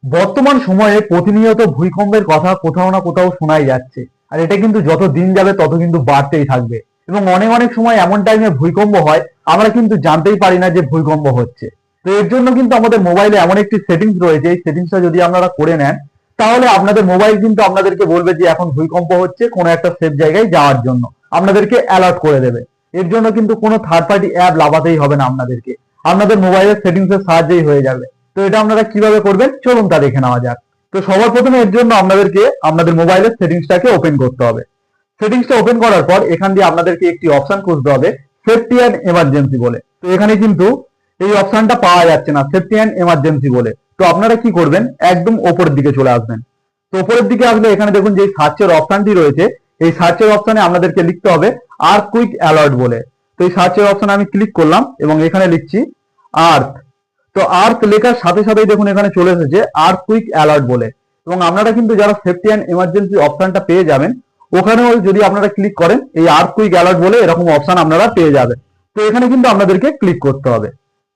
বর্তমান সময়ে প্রতিনিয়ত ভূমিকম্পের কথা কোথাও না কোথাও শোনাই যাচ্ছে। আর এটা কিন্তু যত দিন যাবে তত কিন্তু বাড়তেই থাকবে। এবং অনেক অনেক সময় এমন টাইমে ভূমিকম্প হয়, আমরা কিন্তু জানতেই পারি না যে ভূমিকম্প হচ্ছে। তো এর জন্য কিন্তু আমাদের মোবাইলে এমন একটি সেটিংস রয়েছে, এই সেটিংসটা যদি আপনারা করে নেন, তাহলে আপনাদের মোবাইল কিন্তু আপনাদেরকে বলবে যে এখন ভূমিকম্প হচ্ছে, কোনো একটা সেফ জায়গায় যাওয়ার জন্য আপনাদেরকে অ্যালার্ট করে দেবে। এর জন্য কিন্তু কোনো থার্ড পার্টি অ্যাপ লাগাতেই হবে না আপনাদেরকে, আপনাদের মোবাইলের সেটিংসের সাহায্যেই হয়ে যাবে। তো এটা আপনারা কিভাবে করবেন চলুন তা দেখে নেওয়া যাক। তো সবার প্রথমে এর জন্য আপনাদেরকে আপনাদের মোবাইলের সেটিংসটাকে ওপেন করতে হবে। সেটিংসটা ওপেন করার পর এখান দিয়ে আপনাদেরকে একটি অপশন খুঁজতে হবে, সেফটি অ্যান্ড এমার্জেন্সি বলে। তো এখানে কিন্তু এই অপশনটা পাওয়া যাচ্ছে না, সেফটি অ্যান্ড এমার্জেন্সি বলে। তো আপনারা কি করবেন, একদম ওপরের দিকে চলে আসবেন। তো উপরের দিকে আসলে এখানে দেখুন যে সার্চের অপশনটি রয়েছে, এই সার্চের অপশনে আপনাদেরকে লিখতে হবে আর্থকুইক অ্যালার্ট বলে। তো এই সার্চের অপশনে আমি ক্লিক করলাম এবং এখানে লিখছি আর্থ। তো আর্থ লেখার সাথে সাথেই দেখুন এখানে চলে এসেছে আর্থকুইক অ্যালার্ট বলে। এবং আপনারা কিন্তু যারা সেফটি অ্যান্ড এমার্জেন্সি অপশনটা পেয়ে যাবেন, ওখানেও যদি আপনারা ক্লিক করেন এই আর্থকুইক অ্যালার্ট বলে এরকম অপশন আপনারা পেয়ে যাবেন। তো এখানে কিন্তু আপনাদেরকে ক্লিক করতে হবে।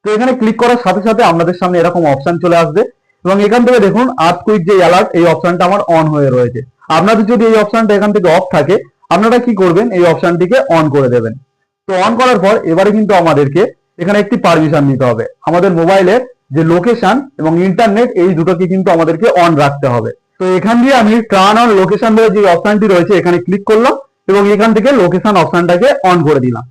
তো এখানে ক্লিক করার সাথে সাথে আপনাদের সামনে এরকম অপশন চলে আসবে এবং এখান থেকে দেখুন আর্থকুইক যে অ্যালার্ট এই অপশনটা আমার অন হয়ে রয়েছে। আপনাদের যদি এই অপশনটা এখান থেকে অফ থাকে, আপনারা কি করবেন, এই অপশনটিকে অন করে দেবেন। তো অন করার পর এবারে কিন্তু আমাদেরকে এখানে একটি পারমিশন নিতে হবে। আমাদের মোবাইলের যে লোকেশন এবং ইন্টারনেট এই দুটোকে কিন্তু আমাদেরকে অন রাখতে হবে। তো এখান দিয়ে আমি টার্ন অন লোকেশন বলে যে অপশনটি রয়েছে এখানে ক্লিক করলাম এবং এখান থেকে লোকেশন অপশনটাকে অন করে দিলাম।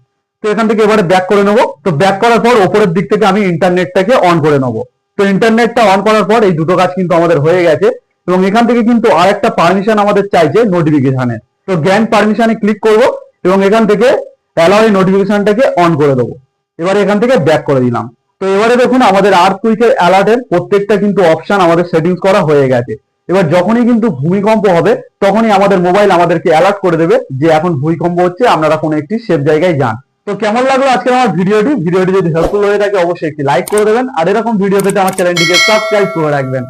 তো এখান থেকে এবারে ব্যাক করে নেবো। তো ব্যাক করার পর উপরের দিক থেকে আমি ইন্টারনেটটাকে অন করে নেবো। তো ইন্টারনেটটা অন করার পর এই দুটো কাজ কিন্তু আমাদের হয়ে গেছে। এবং এখান থেকে কিন্তু আর একটা পারমিশন আমাদের চাইছে নোটিফিকেশনের। তো গ্র্যান্ড পারমিশনে ক্লিক করব এবং এখান থেকে অ্যালাউ নোটিফিকেশনটাকে অন করে দেবো। এবারে এখান থেকে ব্যাক করে দিলাম। তো এবারে দেখুন আমাদের আর্থকুইকের অ্যালার্টের প্রত্যেকটা কিন্তু অপশন আমাদের সেটিংস করা হয়ে গেছে। এবার যখনই কিন্তু ভূমিকম্প হবে তখনই আমাদের মোবাইল আমাদেরকে অ্যালার্ট করে দেবে যে এখন ভূমিকম্প হচ্ছে, আপনারা কোনো একটি সেফ জায়গায় যান। তো কেমন লাগলো আজকের আমার ভিডিওটি যদি হেল্পফুল হয়ে থাকে অবশ্যই একটি লাইক করে দেবেন, আর এরকম ভিডিও পেতে আমার চ্যানেলটিকে সাবস্ক্রাইব করে রাখবেন।